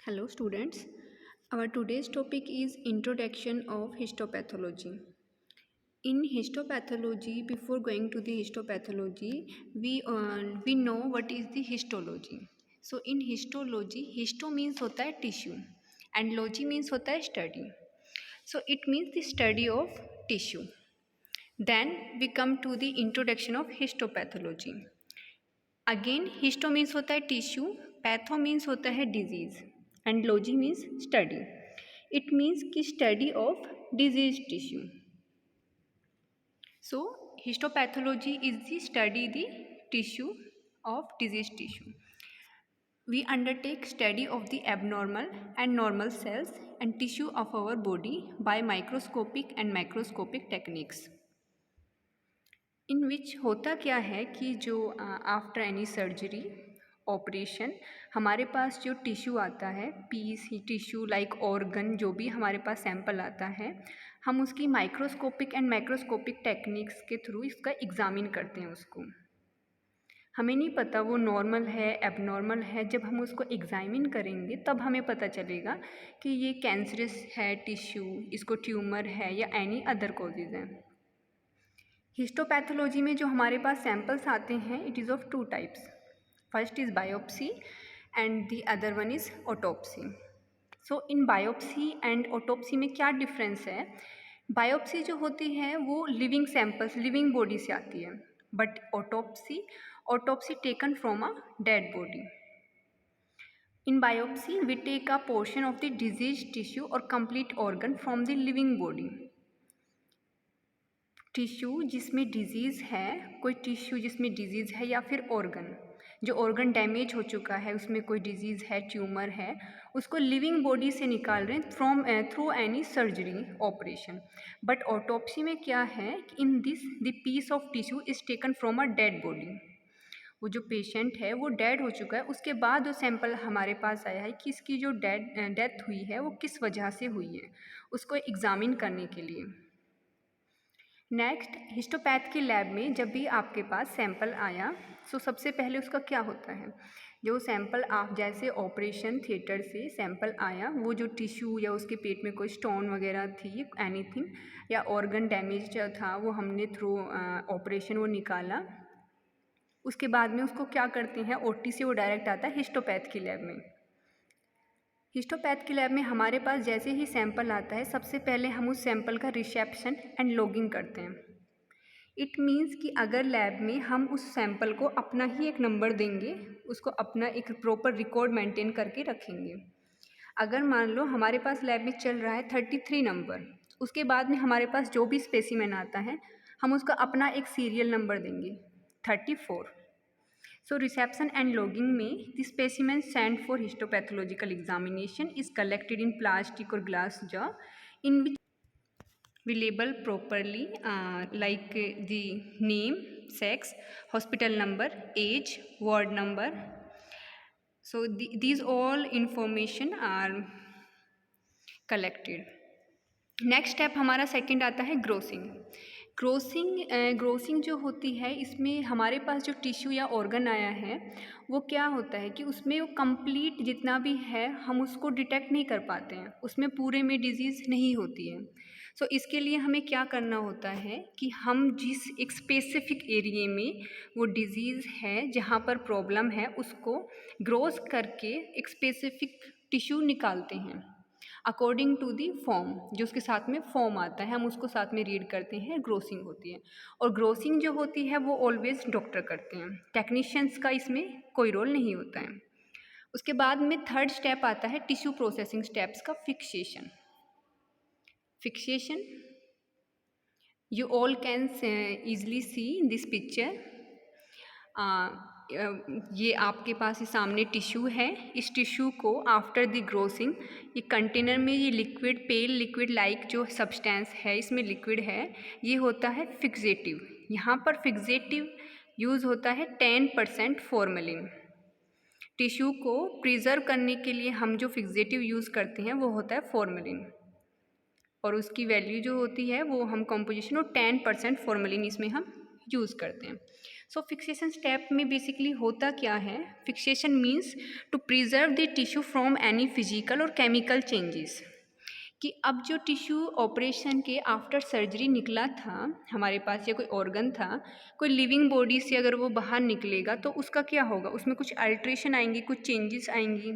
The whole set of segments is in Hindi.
Hello students, our today's topic is introduction of histopathology. In histopathology, before going to the histopathology, we know what is the histology. So in histology, histo means होता है tissue and logy means होता है study. So it means the study of tissue. Then we come to the introduction of histopathology. Again histo means होता है टिश्यू, पैथो मीन्स होता है disease and logy means study. It means की study of disease tissue. So histopathology is the study the tissue of disease tissue. We undertake study of the abnormal and normal cells and tissue of our body by microscopic and macroscopic techniques. इन विच होता क्या है कि जो आफ्टर एनी सर्जरी ऑपरेशन हमारे पास जो टिश्यू आता है, पीस टिश्यू लाइक ऑर्गन, जो भी हमारे पास सैंपल आता है, हम उसकी माइक्रोस्कोपिक एंड मैक्रोस्कोपिक टेक्निक्स के थ्रू इसका एग्जामिन करते हैं. उसको हमें नहीं पता वो नॉर्मल है एबनॉर्मल है. जब हम उसको एग्जामिन करेंगे तब हमें पता चलेगा कि ये कैंसरस है टिश्यू, इसको ट्यूमर है या एनी अदर कॉजेज़ हैं. हिस्टोपैथोलॉजी में जो हमारे पास सैंपल्स आते हैं, it is of two types. First is biopsy and the other one is autopsy. So in biopsy and autopsy में क्या डिफरेंस है? बायोप्सी जो होती है वो लिविंग सैंपल्स, लिविंग बॉडी से आती है, but autopsy taken from a dead body. In biopsy we take a portion of the disease tissue और complete organ from the living body. Tissue जिसमें डिजीज़ है, कोई टिश्यू जिसमें डिजीज़ है या फिर ऑर्गन, जो ऑर्गन डैमेज हो चुका है, उसमें कोई डिजीज़ है, ट्यूमर है, उसको लिविंग बॉडी से निकाल रहे हैं through any surgery operation. But autopsy में क्या है कि in this the piece of tissue is taken from a dead body. वो जो पेशेंट है वो डेड हो चुका है, उसके बाद वो सैंपल हमारे पास आया है कि इसकी जो डेथ हुई है वो किस वजह से हुई है, उसको एग्ज़ामिन करने के लिए. नेक्स्ट, हिस्टोपैथ के लैब में जब भी आपके पास सैंपल आया, सो सबसे पहले उसका क्या होता है, जो सैंपल आप जैसे ऑपरेशन थिएटर से सैंपल आया, वो जो टिश्यू या उसके पेट में कोई स्टोन वगैरह थी, एनीथिंग, या ऑर्गन डैमेज था, वो हमने थ्रू ऑपरेशन वो निकाला. उसके बाद में उसको क्या करते हैं, ओटी से वो डायरेक्ट आता है हिस्टोपैथ की लैब में. हिस्टोपैथ की लैब में हमारे पास जैसे ही सैंपल आता है, सबसे पहले हम उस सैंपल का रिसेप्शन एंड लॉगिंग करते हैं. इट मीन्स कि अगर लैब में हम उस सैंपल को अपना ही एक नंबर देंगे, उसको अपना एक प्रॉपर रिकॉर्ड मेंटेन करके रखेंगे. अगर मान लो हमारे पास लैब में चल रहा है 33 नंबर, उसके बाद में हमारे पास जो भी स्पेसिमेन आता है, हम उसका अपना एक सीरियल नंबर देंगे 34. So reception and logging में the specimen sent for histopathological examination is collected in plastic or glass jar in which we label properly like the name, sex, hospital number, age, ward number. So these all information are collected. Next step हमारा सेकंड आता है ग्रोसिंग. ग्रोसिंग जो होती है, इसमें हमारे पास जो टिश्यू या ऑर्गन आया है वो क्या होता है कि उसमें वो कंप्लीट जितना भी है हम उसको डिटेक्ट नहीं कर पाते हैं, उसमें पूरे में डिजीज़ नहीं होती है. सो इसके लिए हमें क्या करना होता है कि हम जिस एक स्पेसिफिक एरिए में वो डिजीज़ है, जहाँ पर प्रॉब्लम है, उसको ग्रोस करके एक स्पेसिफिक टिश्यू निकालते हैं अकॉर्डिंग टू दी फॉर्म. जो उसके साथ में फॉर्म आता है हम उसको साथ में रीड करते हैं, ग्रोसिंग होती है. और ग्रोसिंग जो होती है वो ऑलवेज डॉक्टर करते हैं, टेक्नीशियंस का इसमें कोई रोल नहीं होता है. उसके बाद में थर्ड स्टेप आता है टिश्यू प्रोसेसिंग स्टेप्स का fixation. You all can easily see this picture. ये आपके पास ये सामने टिश्यू है. इस टिश्यू को आफ्टर द ग्रोसिंग ये कंटेनर में ये लिक्विड, पेल लिक्विड लाइक जो सब्सटेंस है इसमें लिक्विड है, ये होता है फिक्सेटिव. यहाँ पर फिक्सेटिव यूज़ होता है 10% फॉर्मेलिन. टिश्यू को प्रिजर्व करने के लिए हम जो फिक्सेटिव यूज़ करते हैं वो होता है फॉर्मेलिन, और उसकी वैल्यू जो होती है वो हम कंपोजिशन और 10% फॉर्मेलिन इसमें हम यूज़ करते हैं. सो फिक्सेशन स्टेप में बेसिकली होता क्या है, fixation means to preserve the tissue from any physical और केमिकल चेंजेस, कि अब जो टिश्यू ऑपरेशन के आफ्टर सर्जरी निकला था हमारे पास या कोई ऑर्गन था, कोई लिविंग बॉडी से अगर वो बाहर निकलेगा तो उसका क्या होगा, उसमें कुछ अल्ट्रेशन आएंगी, कुछ चेंजेस आएंगी,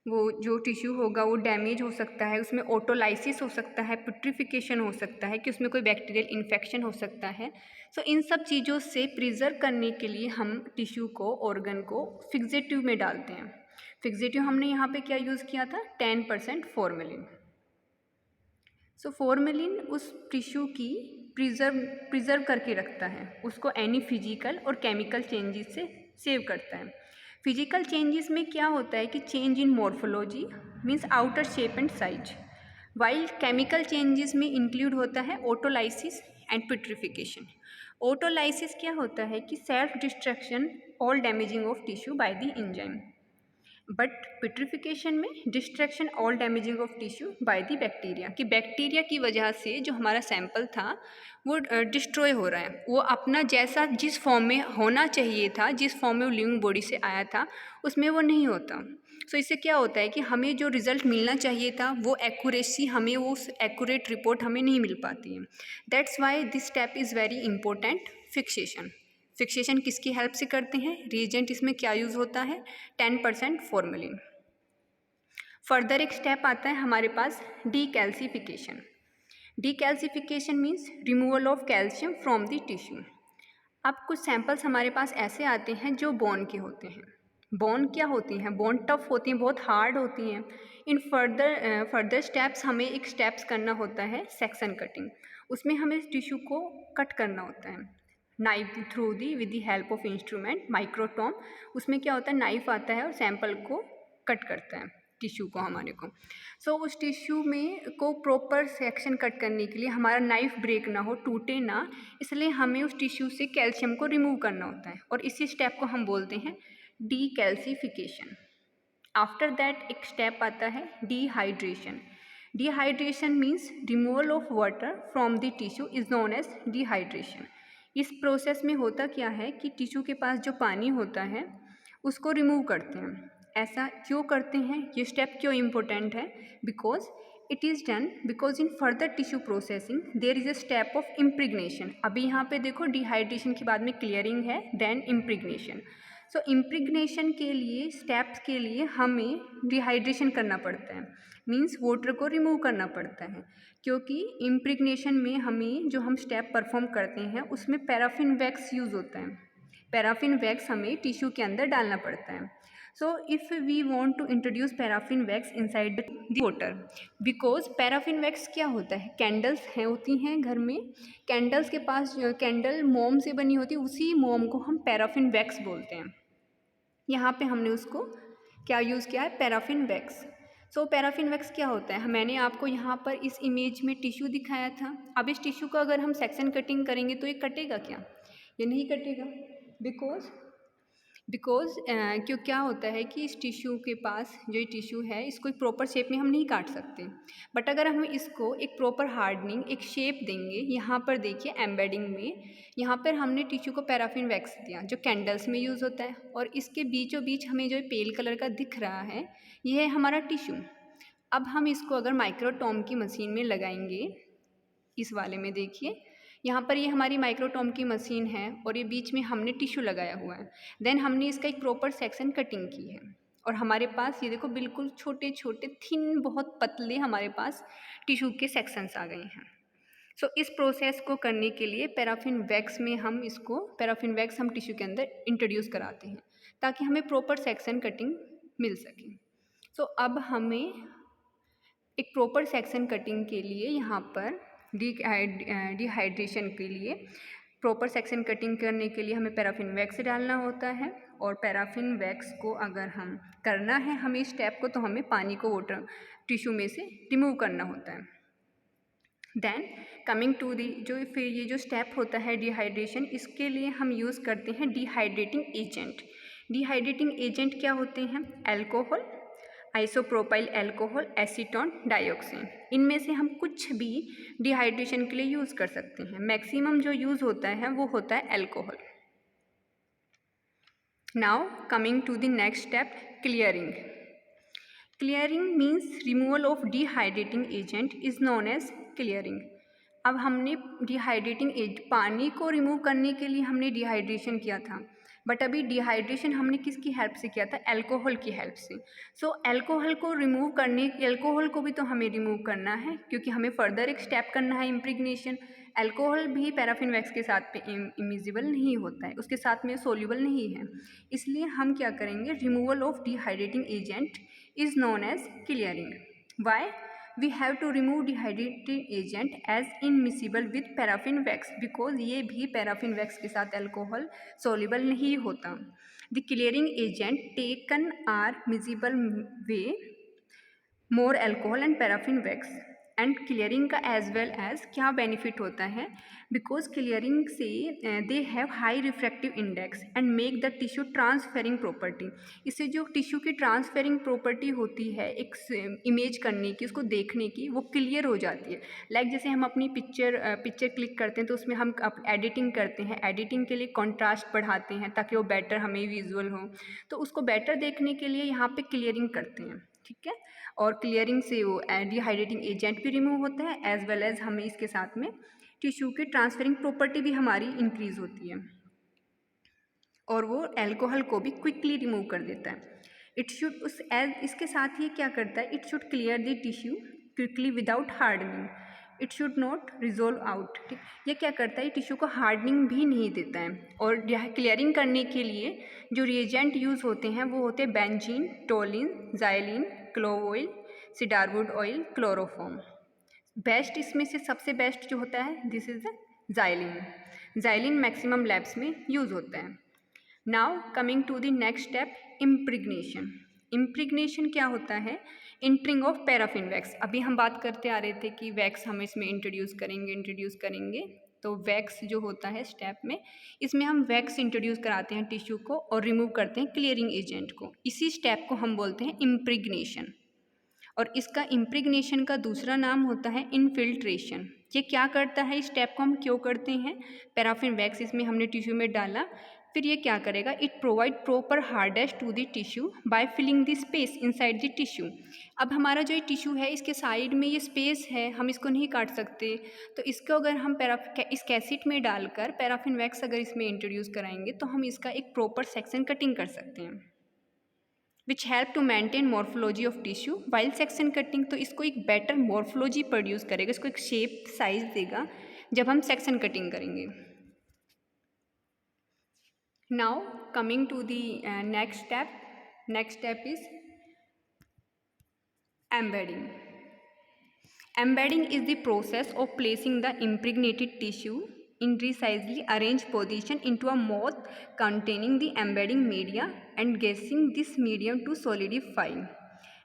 वो जो टिश्यू होगा वो डैमेज हो सकता है, उसमें ऑटोलाइसिस हो सकता है, पिट्रिफिकेशन हो सकता है कि उसमें कोई बैक्टीरियल इन्फेक्शन हो सकता है। सो इन सब चीज़ों से प्रिजर्व करने के लिए हम टिश्यू को, ऑर्गन को फिक्सेटिव में डालते हैं। फिक्सेटिव हमने यहाँ पे क्या यूज़ किया था, 10% फॉर्मेलिन। सो फॉर्मेलिन उस टिश्यू की प्रिजर्व करके रखता है, उसको एनी फिजिकल और केमिकल चेंजेस से सेव करता है। फिजिकल चेंजेस में क्या होता है कि change in morphology means outer shape and size, while chemical changes में इंक्लूड होता है ऑटोलाइसिस एंड पिट्रिफिकेशन। ऑटोलाइसिस क्या होता है कि self destruction all damaging of tissue by the enzyme, but putrefaction में destruction all damaging of tissue by the bacteria, कि बैक्टीरिया की वजह से जो हमारा सैंपल था वो डिस्ट्रॉय हो रहा है, वो अपना जैसा जिस फॉर्म में होना चाहिए था, जिस फॉर्म में वो लिविंग बॉडी से आया था उसमें वो नहीं होता। सो इससे क्या होता है कि हमें जो रिज़ल्ट मिलना चाहिए था वो एक्यूरेसी, हमें वो एक्यूरेट रिपोर्ट हमें नहीं मिल पाती है। That's why this step is very important, fixation. Fixation किसकी हेल्प से करते हैं, रिएजेंट इसमें क्या यूज़ होता है, 10% फॉर्मेलिन। फर्दर एक स्टेप आता है हमारे पास decalcification. Decalcification means removal of calcium from the tissue. अब कुछ सैंपल्स हमारे पास ऐसे आते हैं जो बोन के होते हैं। बोन क्या होती हैं, बोन टफ होती हैं, बहुत हार्ड होती हैं। इन फर्दर स्टेप्स हमें एक स्टेप्स करना होता है सेक्शन कटिंग, उसमें हमें इस टिश्यू को कट करना होता है knife through the with the help of instrument microtome. उसमें क्या होता है, नाइफ आता है और सैंपल को कट करता है टिश्यू को हमारे को। सो उस टिश्यू में को प्रॉपर सेक्शन कट करने के लिए हमारा नाइफ ब्रेक ना हो, टूटे ना, इसलिए हमें उस टिश्यू से कैल्शियम को रिमूव करना होता है और इसी स्टेप को हम बोलते हैं डीकैल्सिफिकेशन। आफ्टर दैट एक स्टेप आता है dehydration. Dehydration means removal of water from the tissue is known as dehydration. इस प्रोसेस में होता क्या है कि टिश्यू के पास जो पानी होता है उसको रिमूव करते हैं। ऐसा क्यों करते हैं, ये स्टेप क्यों इम्पोर्टेंट है, because it is done because in further tissue processing there is a step of impregnation. अभी यहाँ पे देखो डिहाइड्रेशन के बाद में क्लियरिंग है, देन इम्प्रिग्नेशन। सो इम्प्रिग्नेशन के लिए स्टेप्स के लिए हमें डिहाइड्रेशन करना पड़ता है, मीन्स वाटर को रिमूव करना पड़ता है, क्योंकि इम्प्रिग्नेशन में हमें जो हम स्टेप परफॉर्म करते हैं उसमें पैराफिन वैक्स यूज़ होता है। पैराफिन वैक्स हमें टिश्यू के अंदर डालना पड़ता है। So if we want to introduce paraffin wax inside the water, because paraffin wax क्या होता है, कैंडल्स हैं होती हैं घर में, कैंडल्स के पास कैंडल मोम से बनी होती है, उसी मोम को हम पैराफिन वैक्स बोलते हैं। यहाँ पे हमने उसको क्या यूज़ किया है, पैराफिन वैक्स। सो पैराफिन वैक्स क्या होता है, मैंने आपको यहाँ पर इस इमेज में टिश्यू दिखाया था। अब इस टिश्यू को अगर हम सेक्शन कटिंग करेंगे तो ये कटेगा क्या, ये नहीं कटेगा, बिकॉज क्यों क्या होता है कि इस टिश्यू के पास जो ये टिश्यू है इसको एक प्रॉपर शेप में हम नहीं काट सकते। बट अगर हम इसको एक प्रॉपर हार्डनिंग, एक शेप देंगे, यहाँ पर देखिए एम्बेडिंग में यहाँ पर हमने टिश्यू को पैराफिन वैक्स दिया जो कैंडल्स में यूज़ होता है, और इसके बीचों बीच हमें जो पेल कलर का दिख रहा है ये है हमारा टिश्यू। अब हम इसको अगर माइक्रोटॉम की मशीन में लगाएंगे, इस वाले में देखिए यहाँ पर ये हमारी माइक्रोटॉम की मशीन है और ये बीच में हमने टिश्यू लगाया हुआ है, देन हमने इसका एक प्रॉपर सेक्शन कटिंग की है और हमारे पास ये देखो बिल्कुल छोटे छोटे थिन, बहुत पतले हमारे पास टिश्यू के सेक्शंस आ गए हैं। सो इस प्रोसेस को करने के लिए पैराफिन वैक्स में हम इसको पैराफिन वैक्स हम टिश्यू के अंदर इंट्रोड्यूस कराते हैं ताकि हमें प्रॉपर सेक्शन कटिंग मिल सके। सो अब हमें एक प्रॉपर सेक्शन कटिंग के लिए यहाँ पर डिहाइड्रेशन के लिए प्रॉपर सेक्शन कटिंग करने के लिए हमें पैराफिन वैक्स डालना होता है, और पैराफिन वैक्स को अगर हम करना है हमें इस स्टेप को, तो हमें पानी को वाटर टिश्यू में से रिमूव करना होता है। देन कमिंग टू दी जो फिर ये जो स्टेप होता है डिहाइड्रेशन, इसके लिए हम यूज़ करते हैं डिहाइड्रेटिंग एजेंट। डिहाइड्रेटिंग एजेंट क्या होते हैं, alcohol, isopropyl alcohol, acetone, dioxin, इनमें से हम कुछ भी डिहाइड्रेशन के लिए यूज़ कर सकते हैं। मैक्सिमम जो यूज़ होता है वो होता है alcohol. Now coming to the next step, clearing. Clearing means removal of dehydrating agent is known as clearing. अब हमने डिहाइड्रेटिंग एज पानी को रिमूव करने के लिए हमने डिहाइड्रेशन किया था, बट अभी डिहाइड्रेशन हमने किसकी हेल्प से किया था? अल्कोहल की हेल्प से. सो अल्कोहल को रिमूव करने, अल्कोहल को भी तो हमें रिमूव करना है क्योंकि हमें फर्दर एक स्टेप करना है, इम्प्रिग्नेशन. अल्कोहल भी पैराफिन वैक्स के साथ पे इमिजिबल नहीं होता है, उसके साथ में सोल्यूबल नहीं है. इसलिए हम क्या करेंगे? Removal of dehydrating agent is known as clearing. Why? We have to remove dehydrating agent as immiscible with paraffin wax because ये भी paraffin wax के साथ alcohol soluble नहीं होता. The clearing agent taken are miscible way more alcohol and paraffin wax. And clearing का एज वेल एज क्या बेनिफिट होता है? बिकॉज क्लियरिंग से they have high refractive index and make the tissue transferring property. इससे जो टिश्यू की ट्रांसफेरिंग प्रॉपर्टी होती है एक इमेज करने की, उसको देखने की, वो क्लियर हो जाती है. लाइक जैसे हम अपनी पिक्चर क्लिक करते हैं तो उसमें हम एडिटिंग करते हैं, एडिटिंग के लिए कॉन्ट्रास्ट बढ़ाते हैं ताकि वो बेटर हमें विजुअल हो, तो उसको बेटर देखने के लिए यहाँ पे क्लियरिंग करते हैं. ठीक है, और क्लियरिंग से वो डिहाइड्रेटिंग एजेंट भी रिमूव होता है एज वेल एज हमें इसके साथ में टिश्यू की ट्रांसफरिंग प्रॉपर्टी भी हमारी इंक्रीज होती है और वो अल्कोहल को भी क्विकली रिमूव कर देता है. इट शुड इसके साथ ही क्या करता है? It should clear the tissue quickly without hardening. It should not resolve out. ठीक, ये क्या करता है? टिश्यू को हार्डनिंग भी नहीं देता है. और क्लियरिंग करने के लिए जो रिएजेंट यूज़ होते हैं वो होते हैं benzene, toluene, xylene, clove oil, cedarwood oil, chloroform. Best इसमें से सबसे बेस्ट जो होता है this is xylene. Xylene maximum labs में यूज़ होता है. Now coming to the next step, impregnation. Impregnation क्या होता है? Entering of paraffin wax. अभी हम बात करते आ रहे थे कि वैक्स हम इसमें इंट्रोड्यूस करेंगे. तो वैक्स जो होता है स्टेप में, इसमें हम वैक्स इंट्रोड्यूस कराते हैं टिश्यू को और रिमूव करते हैं क्लियरिंग एजेंट को. इसी स्टेप को हम बोलते हैं इम्प्रिग्नेशन. और इसका इम्प्रिग्नेशन का दूसरा नाम होता है इनफिल्ट्रेशन. ये क्या करता है? इस स्टेप को हम क्यों करते हैं? पैराफिन वैक्स इसमें हमने टिश्यू में डाला, फिर ये क्या करेगा? It provide proper hardest to the tissue by filling the space inside the tissue. अब हमारा जो ये टिश्यू है इसके साइड में ये स्पेस है, हम इसको नहीं काट सकते, तो इसको अगर हम इस कैसेट में डालकर पैराफिन वैक्स अगर इसमें इंट्रोड्यूस कराएंगे तो हम इसका एक प्रॉपर सेक्शन कटिंग कर सकते हैं which help to maintain morphology of tissue while section cutting. तो इसको एक बेटर मॉर्फोलॉजी प्रोड्यूस करेगा, इसको एक शेप साइज देगा जब हम सेक्शन कटिंग करेंगे. Now coming to the next step is embedding. Embedding is the process of placing the impregnated tissue in precisely arranged position into a mold containing the embedding media and gassing this medium to solidify.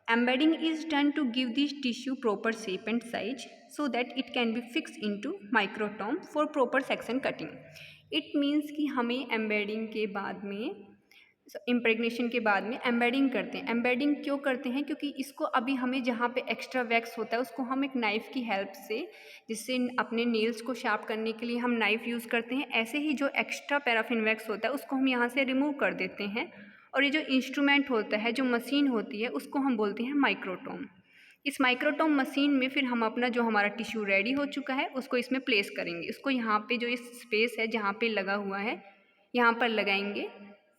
Embedding is done to give this tissue proper shape and size so that it can be fixed into microtome for proper section cutting. It means कि हमें embedding के बाद में इम्प्रेग्नेशन के बाद में एम्बेडिंग करते हैं. एम्बेडिंग क्यों करते हैं? क्योंकि इसको अभी हमें जहाँ पे एक्स्ट्रा वैक्स होता है उसको हम एक नाइफ़ की हेल्प से, जिससे अपने नेल्स को शार्प करने के लिए हम नाइफ़ यूज़ करते हैं, ऐसे ही जो एक्स्ट्रा पैराफिन वैक्स होता है उसको हम यहाँ से रिमूव कर देते हैं. और ये जो इंस्ट्रूमेंट होता है, जो मशीन होती है, उसको हम बोलते हैं माइक्रोटोम. इस माइक्रोटोम मशीन में फिर हम अपना जो हमारा टिश्यू रेडी हो चुका है उसको इसमें प्लेस करेंगे. इसको यहाँ पे जो इस स्पेस है जहाँ पे लगा हुआ है यहाँ पर लगाएंगे,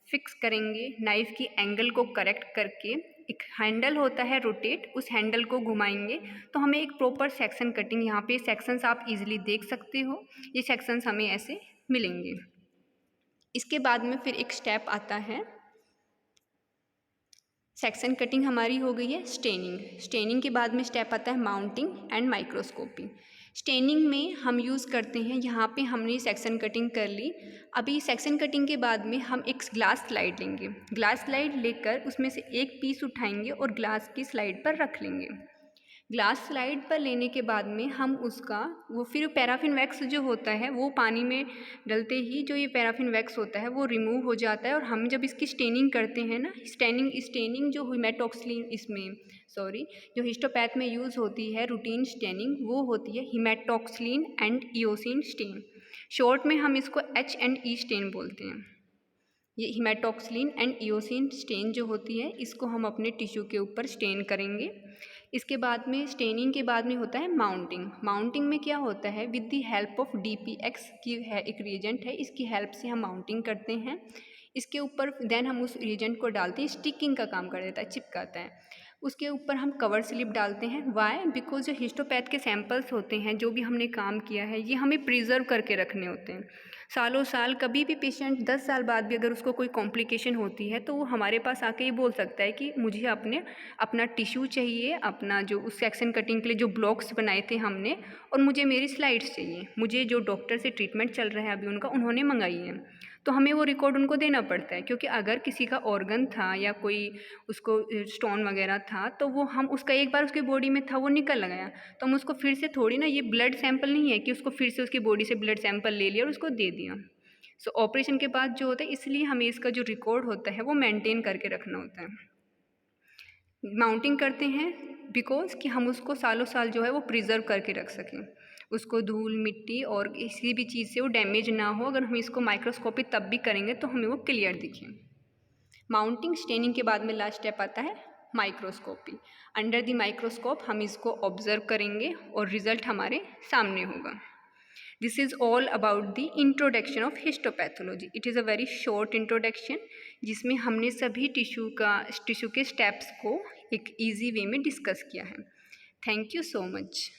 फिक्स करेंगे, नाइफ़ की एंगल को करेक्ट करके. एक हैंडल होता है रोटेट, उस हैंडल को घुमाएंगे तो हमें एक प्रॉपर सेक्शन कटिंग, यहाँ पे सेक्शंस आप इजीली देख सकते हो, ये सेक्शंस हमें ऐसे मिलेंगे. इसके बाद में फिर एक स्टेप आता है, सेक्शन कटिंग हमारी हो गई है. स्टेनिंग के बाद में स्टेप आता है माउंटिंग एंड माइक्रोस्कोपी. स्टेनिंग में हम यूज़ करते हैं, यहाँ पे हमने सेक्शन कटिंग कर ली. अभी सेक्शन कटिंग के बाद में हम एक ग्लास स्लाइड लेंगे. ग्लास स्लाइड लेकर उसमें से एक पीस उठाएंगे और ग्लास की स्लाइड पर रख लेंगे. ग्लास स्लाइड पर लेने के बाद में हम उसका वो फिर पैराफिन वैक्स जो होता है वो पानी में डलते ही जो ये पैराफिन वैक्स होता है वो रिमूव हो जाता है. और हम जब इसकी स्टेनिंग करते हैं ना, स्टेनिंग जो जो हिस्टोपैथ में यूज़ होती है रूटीन स्टेनिंग, वो होती है हीमेटॉक्सिलिन एंड इओसिन स्टेन. शॉर्ट में हम इसको H&E स्टेन बोलते हैं. ये हिमेटॉक्सिलिन एंड इओसिन स्टेन जो होती है, इसको हम अपने टिश्यू के ऊपर स्टेन करेंगे। इसके बाद में स्टेनिंग के बाद में होता है माउंटिंग। माउंटिंग में क्या होता है, with the help of DPX की है एक रिएजेंट है, इसकी हेल्प से हम माउंटिंग करते हैं। इसके ऊपर देन हम उस रिएजेंट को डालते हैं, स्टिकिंग का काम कर देता है, चिपकाता है। उसके ऊपर हम कवर स्लिप डालते हैं। वाई? बिकॉज जो हिस्टोपैथ के सैंपल्स होते हैं, जो भी हमने काम किया है, ये हमें प्रिजर्व करके रखने होते हैं। सालों साल कभी भी पेशेंट 10 साल बाद भी अगर उसको कोई कॉम्प्लिकेशन होती है, तो वो हमारे पास आके ये बोल सकता है कि मुझे अपना टिश्यू चाहिए, अपना जो उस सेक्शन कटिंग के लिए जो ब्लॉक्स बनाए थे हमने, और मुझे मेरी स्लाइड्स चाहिए, मुझे जो डॉक्टर से ट्रीटमेंट चल रहा है अभी उनका, उन्होंने मंगाई है। तो हमें वो रिकॉर्ड उनको देना पड़ता है, क्योंकि अगर किसी का ऑर्गन था या कोई उसको स्टोन वगैरह था, तो वो हम उसका एक बार उसके बॉडी में था, वो निकल गया, तो हम उसको फिर से थोड़ी ना, ये ब्लड सैंपल नहीं है कि उसको फिर से उसकी बॉडी से ब्लड सैंपल ले लिया और उसको दे दिया। सो ऑपरेशन के बाद जो होता है, इसलिए हमें इसका जो रिकॉर्ड होता है वो मेंटेन करके रखना होता है। माउंटिंग करते हैं बिकॉज कि हम उसको सालों साल जो है वो प्रिजर्व करके रख सकें, उसको धूल मिट्टी और किसी भी चीज़ से वो डैमेज ना हो। अगर हम इसको माइक्रोस्कोपी तब भी करेंगे तो हमें वो क्लियर दिखे। माउंटिंग स्टेनिंग के बाद में लास्ट स्टेप आता है माइक्रोस्कोपी। अंडर द माइक्रोस्कोप हम इसको ऑब्जर्व करेंगे और रिजल्ट हमारे सामने होगा। This is all about the introduction of histopathology. It is a very short introduction, जिसमें हमने सभी टिश्यू के स्टेप्स को एक ईजी वे में डिस्कस किया है। Thank you so much.